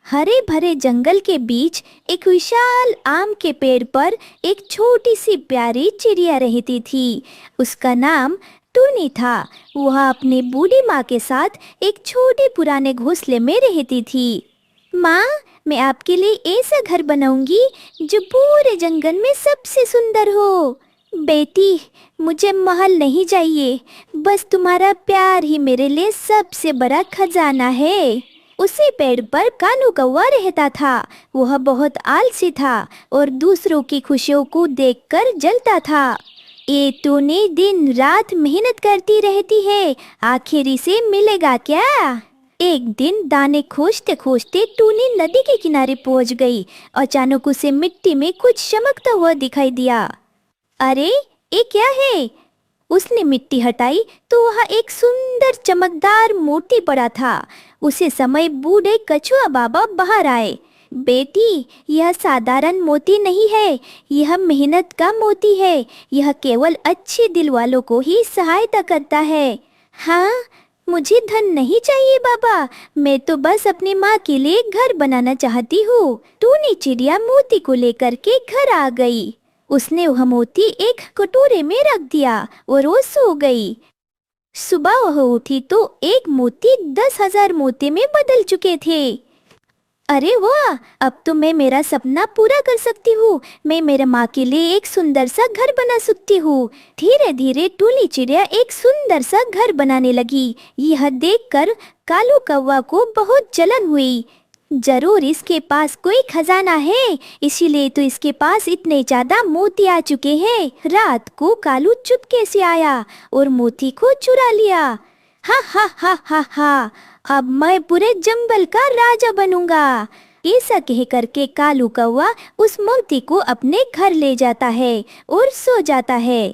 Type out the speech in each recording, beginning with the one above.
हरे भरे जंगल के बीच एक विशाल आम के पेड़ पर एक छोटी सी प्यारी चिड़िया रहती थी। उसका नाम टूनी था। वह अपनी बूढ़ी माँ के साथ एक छोटे पुराने घोंसले में रहती थी। माँ, मैं आपके लिए ऐसा घर बनाऊंगी जो पूरे जंगल में सबसे सुंदर हो। बेटी, मुझे महल नहीं चाहिए, बस तुम्हारा प्यार ही मेरे लिए सबसे बड़ा खजाना है। उसी पेड़ पर कालू कौवा रहता था। वह बहुत आलसी था और दूसरों की खुशियों को देखकर जलता था। ये तूने दिन रात मेहनत करती रहती है, आखिर इसे मिलेगा क्या? एक दिन दाने खोजते खोजते टूनी नदी के किनारे पहुंच गई। अचानक उसे मिट्टी में कुछ चमकता हुआ दिखाई दिया। अरे, ये क्या है? उसने मिट्टी हटाई तो वहाँ एक सुंदर चमकदार मोती पड़ा था। उसे समय बूढ़े कछुआ बाबा बाहर आए। बेटी, यह साधारण मोती नहीं है, यह मेहनत का मोती है। यह केवल अच्छे दिल वालों को ही सहायता करता है। हाँ, मुझे धन नहीं चाहिए बाबा, मैं तो बस अपनी माँ के लिए घर बनाना चाहती हूँ। टूनी चिड़िया मोती को लेकर के घर आ गई। उसने वह मोती एक कटोरे में रख दिया और वो सो गई। सुबह वह उठी तो एक मोती 10,000 मोती में बदल चुके थे। अरे वाह, अब तो मैं मेरा सपना पूरा कर सकती हूँ। मैं मेरे माँ के लिए एक सुंदर सा घर बना सकती हूँ। धीरे धीरे टूनी चिड़िया एक सुंदर सा घर बनाने लगी। यह देखकर कालू कौवा को बहुत जलन हुई। जरूर इसके पास कोई खजाना है, इसीलिए तो इसके पास इतने ज्यादा मोती आ चुके हैं। रात को कालू चुपके से आया और मोती को चुरा लिया। हा हा हा हा हा, अब मैं पूरे जंगल का राजा बनूंगा। ऐसा कह करके कालू कौवा उस मोती को अपने घर ले जाता है और सो जाता है।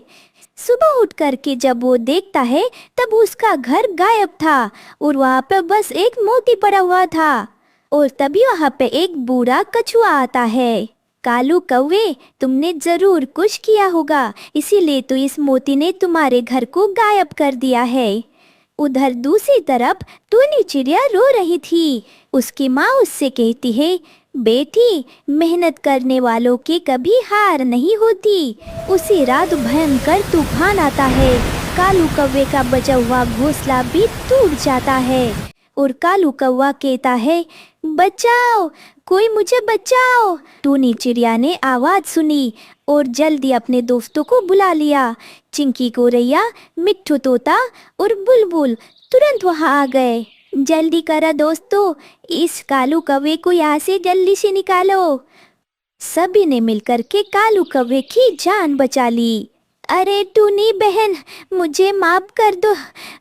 सुबह उठ करके जब वो देखता है तब उसका घर गायब था और वहाँ पे बस एक मोती पड़ा हुआ था। और तभी वहाँ पे एक बूढ़ा कछुआ आता है। कालू कौवे, तुमने जरूर कुछ किया होगा, इसीलिए तो इस मोती ने तुम्हारे घर को गायब कर दिया है। उधर दूसरी तरफ टूनी चिड़िया रो रही थी। उसकी माँ उससे कहती है, बेटी, मेहनत करने वालों की कभी हार नहीं होती। उसी रात भयंकर तूफान आता है। कालू कौवे का बचा हुआ घोंसला भी टूट जाता है और कालू कौवा कहता है, बचाओ, कोई मुझे बचाओ। टूनी चिड़िया ने आवाज सुनी और जल्दी अपने दोस्तों को बुला लिया। चिंकी गौरैया, मिट्ठू तोता और बुलबुल तुरंत वहां आ गए। जल्दी करो दोस्तों, इस कालू कौवे को यहाँ से जल्दी से निकालो। सभी ने मिलकर के कालू कौवे की जान बचा ली। अरे टूनी बहन, मुझे माफ कर दो,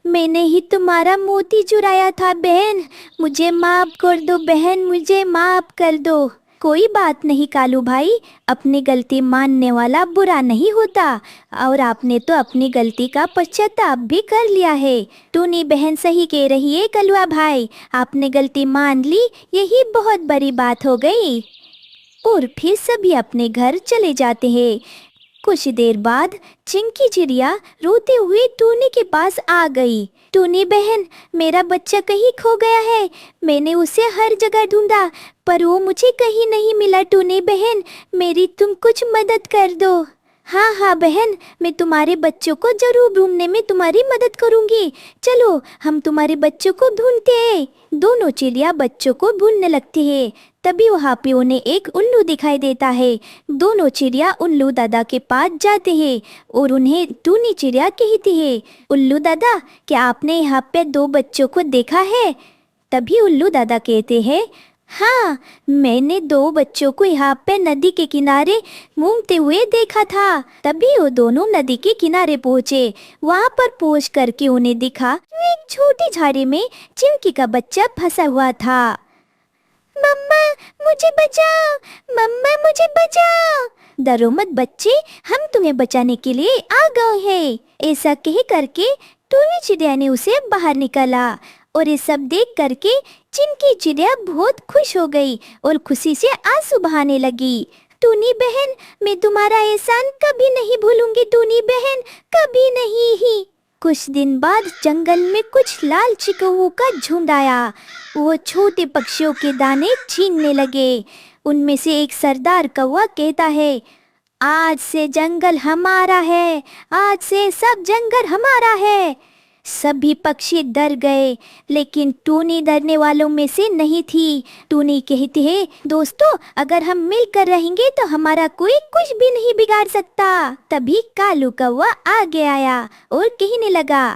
मैंने ही तुम्हारा मोती चुराया था बहन। मुझे माफ कर दो बहन, मुझे माफ कर दो। कोई बात नहीं कालू भाई, अपनी गलती मानने वाला बुरा नहीं होता और आपने तो अपनी गलती का पश्चाताप भी कर लिया है। टूनी बहन सही कह रही है कलुआ भाई, आपने गलती मान ली, यही बहुत बड़ी बात हो गई। और फिर सभी अपने घर चले जाते हैं। कुछ देर बाद चिंकी चिड़िया रोते हुए टूनी के पास आ गई। टूनी बहन, मेरा बच्चा कहीं खो गया है, मैंने उसे हर जगह ढूंढा पर वो मुझे कहीं नहीं मिला। टूनी बहन, मेरी तुम कुछ मदद कर दो। हाँ हाँ बहन, मैं तुम्हारे बच्चों को जरूर ढूंढने में तुम्हारी मदद करूंगी। चलो हम तुम्हारे बच्चों को ढूंढते हैं। दोनों चिड़िया बच्चों को ढूंढने लगती है। तभी वहाँ पे उन्हें एक उल्लू दिखाई देता है। दोनों चिड़िया उल्लू दादा के पास जाते हैं और उन्हें टूनी चिड़िया कहती है, उल्लू दादा, क्या आपने यहाँ पे दो बच्चों को देखा है? तभी उल्लू दादा कहते हैं, हाँ, मैंने दो बच्चों को यहाँ पे नदी के किनारे घूमते हुए देखा था। तभी वो दोनों नदी के किनारे पहुँचे। वहाँ पर पहुँच करके उन्हें दिखा तो एक छोटी झाड़ी में चिंकी का बच्चा फंसा हुआ था। मम्मा, मुझे बचाओ, मम्मा मुझे बचाओ। डरो मत बच्चे, हम तुम्हें बचाने के लिए आ गए हैं। ऐसा कह करके टूनी चिड़िया ने उसे बाहर निकाला और ये सब देख करके चिंकी चिड़िया बहुत खुश हो गई और खुशी से आंसू बहाने लगी। टूनी बहन, मैं तुम्हारा एहसान कभी नहीं भूलूंगी। टूनी बहन, कभी नहीं ही। कुछ दिन बाद जंगल में कुछ लालची कौवों का झुंड आया। वो छोटे पक्षियों के दाने छीनने लगे। उनमें से एक सरदार कौवा कहता है, आज से जंगल हमारा है, आज से सब जंगल हमारा है। सभी पक्षी डर गए, लेकिन टूनी डरने वालों में से नहीं थी। टूनी कहती है, दोस्तों अगर हम मिलकर रहेंगे तो हमारा कोई कुछ भी नहीं बिगाड़ सकता। तभी कालू कौवा आगे आया और कहने लगा,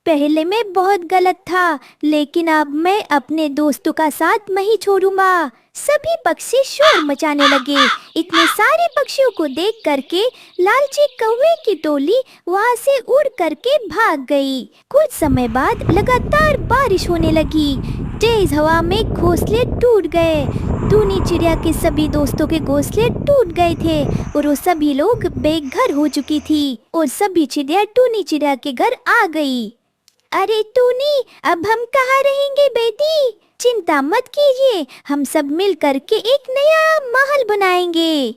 पहले मैं बहुत गलत था, लेकिन अब मैं अपने दोस्तों का साथ नहीं छोड़ूंगा। सभी पक्षी शोर मचाने लगे। इतने सारे पक्षियों को देख करके लालची कौवे की टोली वहां से उड़ करके भाग गई। कुछ समय बाद लगातार बारिश होने लगी। तेज हवा में घोंसले टूट गए। टूनी चिड़िया के सभी दोस्तों के घोंसले टूट गए थे और वो सभी लोग बेघर हो चुकी थी और सभी चिड़िया टूनी चिड़िया के घर आ गई। अरे टूनी, अब हम कहाँ रहेंगे बेटी? चिंता मत कीजिए, हम सब मिल करके एक नया महल बनाएंगे।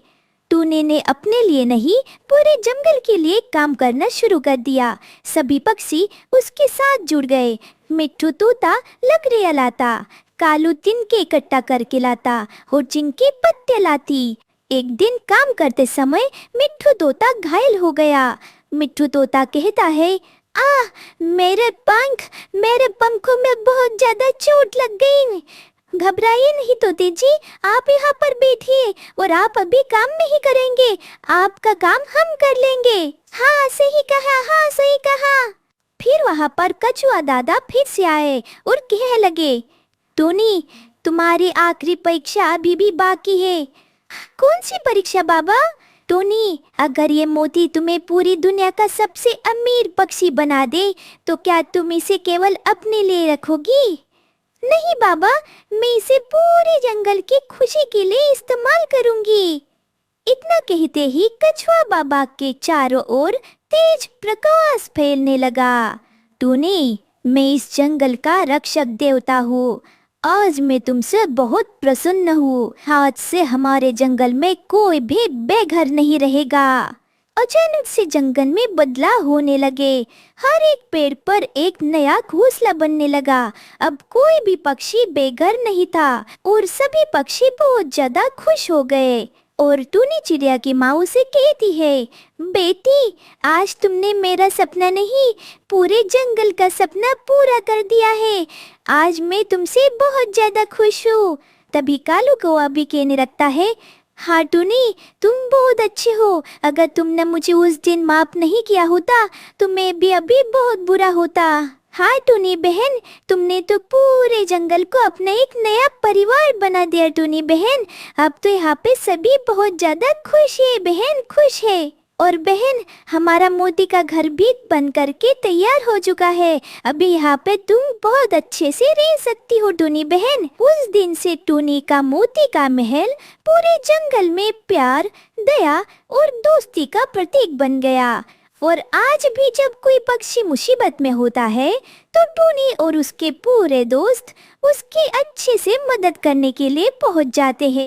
टूनी ने अपने लिए नहीं, पूरे जंगल के लिए काम करना शुरू कर दिया। सभी पक्षी उसके साथ जुड़ गए। मिट्ठू तोता लकड़ियाँ लाता, कालू तिनके इकट्ठा करके लाता और जिनके पत्ते लाती। एक दिन काम करते समय मिट्ठू तोता घायल हो गया। मिट्ठू तोता कहता है, मेरे पंखों में बहुत ज्यादा चोट लग गई। घबराइए नहीं तोते जी, आप यहाँ पर बैठिए और आप अभी काम नहीं करेंगे, आपका काम हम कर लेंगे। हाँ सही कहा, हाँ सही कहा। फिर वहाँ पर कछुआ दादा फिर से आए और कहने लगे, टोनी तुम्हारी आखिरी परीक्षा अभी भी बाकी है। कौन सी परीक्षा बाबा? टोनी, अगर ये मोती तुम्हें पूरी दुनिया का सबसे अमीर पक्षी बना दे तो क्या तुम इसे केवल अपने लिए रखोगी? नहीं बाबा, मैं इसे पूरे जंगल की खुशी के लिए इस्तेमाल करूंगी। इतना कहते ही कछुआ बाबा के चारों ओर तेज प्रकाश फैलने लगा। टोनी, मैं इस जंगल का रक्षक देवता हूँ। आज मैं तुमसे बहुत प्रसन्न हूँ। आज से हमारे जंगल में कोई भी बेघर नहीं रहेगा। अचानक से जंगल में बदलाव होने लगे। हर एक पेड़ पर एक नया घोंसला बनने लगा। अब कोई भी पक्षी बेघर नहीं था और सभी पक्षी बहुत ज्यादा खुश हो गए। और टूनी चिड़िया की माँ से कहती है, बेटी आज तुमने मेरा सपना नहीं, पूरे जंगल का सपना पूरा कर दिया है। आज मैं तुमसे बहुत ज्यादा खुश हूँ। तभी कालू कौवा भी कहने लगता है, हाँ टूनी, तुम बहुत अच्छे हो। अगर तुमने मुझे उस दिन माफ नहीं किया होता तो मैं भी अभी बहुत बुरा होता। हाँ टूनी बहन, तुमने तो पूरे जंगल को अपना एक नया परिवार बना दिया टूनी बहन। अब तो यहाँ पे सभी बहुत ज्यादा खुश है बहन, खुश है। और बहन, हमारा मोती का घर भी बन करके तैयार हो चुका है। अभी यहाँ पे तुम बहुत अच्छे से रह सकती हो टूनी बहन। उस दिन से टूनी का मोती का महल पूरे जंगल में प्यार, दया और दोस्ती का प्रतीक बन गया। और आज भी जब कोई पक्षी मुसीबत में होता है तो टूनी और उसके पूरे दोस्त उसकी अच्छे से मदद करने के लिए पहुंच जाते हैं।